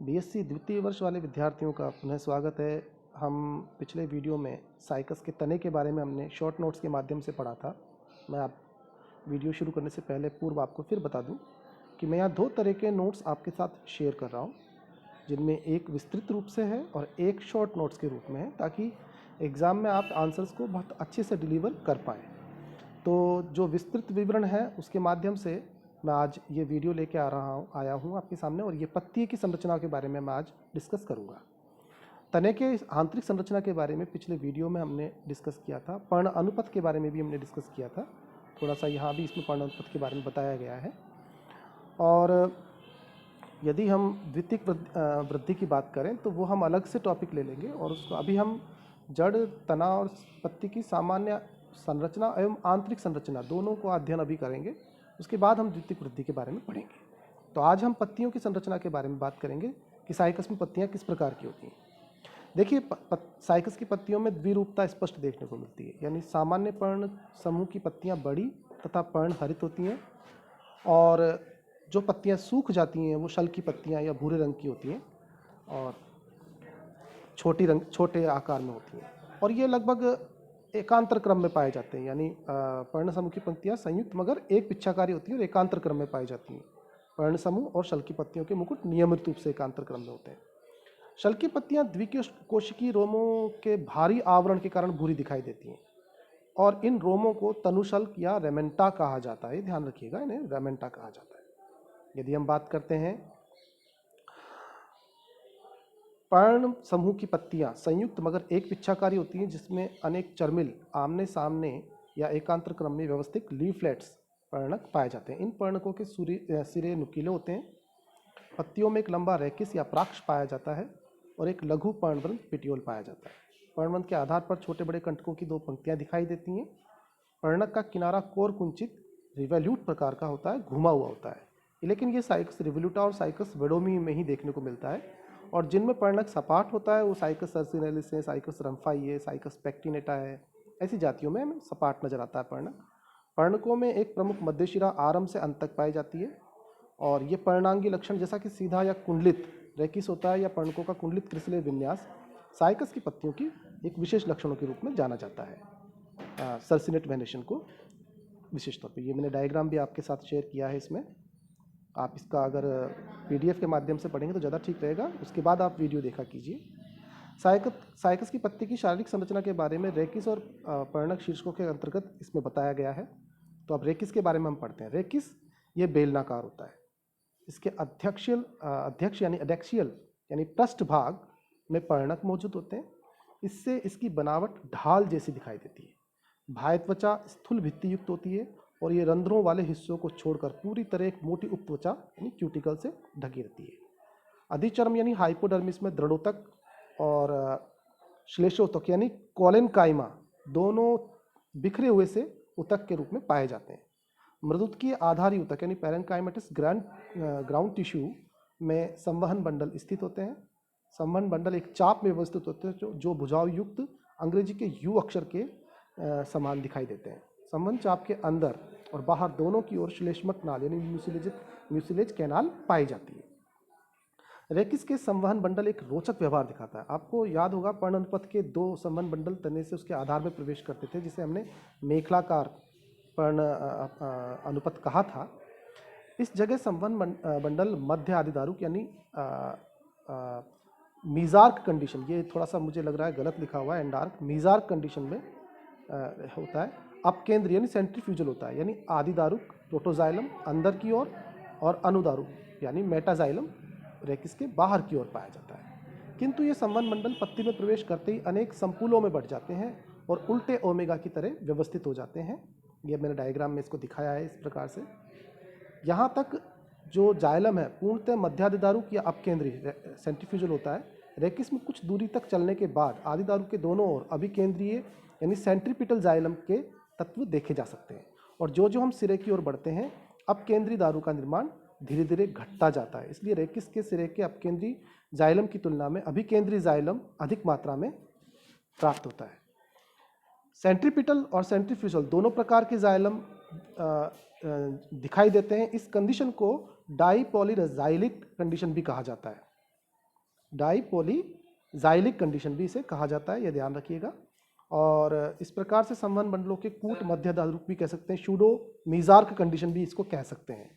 BSc द्वितीय वर्ष वाले विद्यार्थियों का पुनः स्वागत है। हम पिछले वीडियो में साइकस के तने के बारे में हमने शॉर्ट नोट्स के माध्यम से पढ़ा था। मैं आप वीडियो शुरू करने से पहले पूर्व आपको फिर बता दूं कि मैं यहाँ दो तरह के नोट्स आपके साथ शेयर कर रहा हूँ, जिनमें एक विस्तृत रूप से है और एक शॉर्ट नोट्स के रूप में है, ताकि एग्ज़ाम में आप आंसर्स को बहुत अच्छे से डिलीवर कर पाएँ। तो जो विस्तृत विवरण है उसके माध्यम से मैं आज ये वीडियो लेके आया हूँ आपके सामने, और ये पत्ती की संरचना के बारे में मैं आज डिस्कस करूँगा। तने के आंतरिक संरचना के बारे में पिछले वीडियो में हमने डिस्कस किया था। पर्ण अनुपथ के बारे में भी हमने डिस्कस किया था। थोड़ा सा यहाँ भी इसमें पर्ण अनुपथ के बारे में बताया गया है। और यदि हम द्वितीयक वृद्धि की बात करें तो वो हम अलग से टॉपिक ले लेंगे, और उसको अभी हम जड़, तना और पत्ती की सामान्य संरचना एवं आंतरिक संरचना दोनों को अध्ययन अभी करेंगे। उसके बाद हम द्वितीयक वृद्धि के बारे में पढ़ेंगे। तो आज हम पत्तियों की संरचना के बारे में बात करेंगे कि साइकस में पत्तियां किस प्रकार की होती हैं। देखिए, साइकस की पत्तियों में द्विरूपता स्पष्ट देखने को मिलती है, यानी सामान्य पर्ण समूह की पत्तियां बड़ी तथा पर्ण हरित होती हैं, और जो पत्तियां सूख जाती हैं वो शल की पत्तियां या भूरे रंग की होती हैं और छोटे आकार में होती हैं, और ये लगभग एकांतर क्रम में पाए जाते हैं। यानी पर्ण समूह की पंक्तियां संयुक्त मगर एक पिच्छाकारी होती हैं और एकांतर क्रम में पाई जाती हैं। पर्ण समूह और शल की पत्तियों के मुकुट नियमित रूप से एकांतर क्रम में होते हैं। शल की पत्तियां द्विकोशिकीय रोमों के भारी आवरण के कारण भूरी दिखाई देती हैं, और इन रोमों को तनुशल या रेमेंटा कहा जाता है। ध्यान रखिएगा, इन्हें रेमेंटा कहा जाता है। यदि हम बात करते हैं पर्ण समूह की पत्तियां संयुक्त मगर एक पिच्छाकारी होती हैं, जिसमें अनेक चर्मिल आमने सामने या एकांतर क्रम में व्यवस्थित लीफलेट्स पर्णक पाए जाते हैं। इन पर्णकों के सिरे नुकीले होते हैं। पत्तियों में एक लंबा रेकिस या प्राक्ष पाया जाता है और एक लघु पर्णवृंत पिटियोल पाया जाता है। पर्णवृंत के आधार पर छोटे बड़े कंटकों की दो पंक्तियां दिखाई देती हैं। पर्णक का किनारा कोर कुंचित रिवोल्यूट प्रकार का होता है, घुमा हुआ होता है, लेकिन ये साइकस रिवोल्यूटा और साइकस वेडोमी में ही देखने को मिलता है। और जिनमें पर्णक सपाट होता है वो साइकस सर्सिनेलिस है, साइकस रम्फाई है, साइकस पेक्टिनेटा है। ऐसी जातियों में सपाट नजर आता है पर्णक। पर्णकों में एक प्रमुख मध्यशिरा आरंभ से अंत तक पाई जाती है, और ये पर्णांगी लक्षण जैसा कि सीधा या कुंडलित रेकिस होता है या पर्णकों का कुंडलित क्रिसले विन्यास साइकस की पत्तियों की एक विशेष लक्षणों के रूप में जाना जाता है। सर्सिनेट वेनेशन को विशेष तौर पर ये मैंने डायग्राम भी आपके साथ शेयर किया है। इसमें आप इसका अगर पीडीएफ के माध्यम से पढ़ेंगे तो ज़्यादा ठीक रहेगा, उसके बाद आप वीडियो देखा कीजिए। साइकस की पत्ती की शारीरिक संरचना के बारे में रेकिस और पर्णक शीर्षकों के अंतर्गत इसमें बताया गया है। तो अब रेकिस के बारे में हम पढ़ते हैं। रेकिस ये बेलनाकार होता है। इसके अध्यक्ष यानी एडेक्सियल यानी पृष्ठ भाग में पर्णक मौजूद होते हैं। इससे इसकी बनावट ढाल जैसी दिखाई देती है। बाह्य त्वचा स्थूल भित्ति युक्त होती है, और ये रंध्रों वाले हिस्सों को छोड़कर पूरी तरह एक मोटी उपत्वचा यानी क्यूटिकल से ढकी रहती है। अधिचर्म यानी हाइपोडर्मिस में दृढ़ोतक और श्लेषोतक यानी कोलेनकाइमा दोनों बिखरे हुए से उतक के रूप में पाए जाते हैं। मृदुतकीय आधारी उतक यानी पैरेन्काइमेटिस ग्राउंड टिश्यू में संवहन बंडल स्थित होते हैं। संवहन बंडल एक चाप में व्यवस्थित होते हैं जो भुजाओं युक्त अंग्रेजी के यू अक्षर के समान दिखाई देते हैं। संवहन चाप के अंदर और बाहर दोनों की ओर श्लेष्मक नाल यानी म्यूसिलेज कैनाल पाई जाती है। रेकिस के संवहन बंडल एक रोचक व्यवहार दिखाता है। आपको याद होगा पर्ण अनुपथ के दो संवहन बंडल तने से उसके आधार में प्रवेश करते थे, जिसे हमने मेखलाकार पर्ण अनुपथ कहा था। इस जगह संवहन बंडल मध्य आदिदारुक यानी मीजार्क कंडीशन, ये थोड़ा सा मुझे लग रहा है गलत लिखा हुआ है, एंडार्क मीजार्क कंडीशन में होता है। अपकेंद्र यानी सेंट्रीफ्यूजल होता है, यानी आदिदारुक प्रोटोजाइलम अंदर की ओर और अनुदारुक यानी मेटाजाइलम रेकिस के बाहर की ओर पाया जाता है। किंतु ये संवहन मंडल पत्ती में प्रवेश करते ही अनेक संपूलों में बढ़ जाते हैं और उल्टे ओमेगा की तरह व्यवस्थित हो जाते हैं। ये मैंने डायग्राम में इसको दिखाया है इस प्रकार से। यहाँ तक जो जाइलम है पूर्णतः मध्यादिदारुक या अपकेंद्रीय सेंट्रीफ्यूजल होता है। रेकिस में कुछ दूरी तक चलने के बाद आदिदारुक के दोनों ओर अभिकेंद्रीय यानी सेंट्रीपिटल जाइलम के तत्व देखे जा सकते हैं, और जो हम सिरे की ओर बढ़ते हैं अपकेंद्रीय दारू का निर्माण धीरे धीरे घटता जाता है। इसलिए रेकिस के सिरे के अपकेंद्रीय जाइलम की तुलना में अभिकेंद्रीय जाइलम अधिक मात्रा में प्राप्त होता है। सेंट्रीपिटल और सेंट्रीफ्यूजल दोनों प्रकार के जाइलम दिखाई देते हैं। इस कंडीशन को डाईपॉलीजाइलिक कंडीशन भी कहा जाता है। डाईपोलीजाइलिक कंडीशन भी इसे कहा जाता है, यह ध्यान रखिएगा। और इस प्रकार से संवहन बंडलों के कूट मध्य दारूप भी कह सकते हैं, शूडो मीज़ार्क कंडीशन भी इसको कह सकते हैं।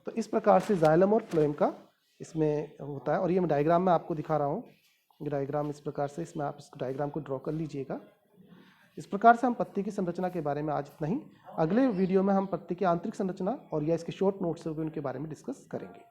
तो इस प्रकार से जाइलम और फ्लोएम का इसमें होता है। और ये मैं डायग्राम में आपको दिखा रहा हूँ, डायग्राम इस प्रकार से, इसमें आप इस डायग्राम को ड्रॉ कर लीजिएगा। इस प्रकार से हम पत्ती की संरचना के बारे में आज इतना ही। अगले वीडियो में हम पत्ती की आंतरिक संरचना और या इसके शॉर्ट नोट्स उनके बारे में डिस्कस करेंगे।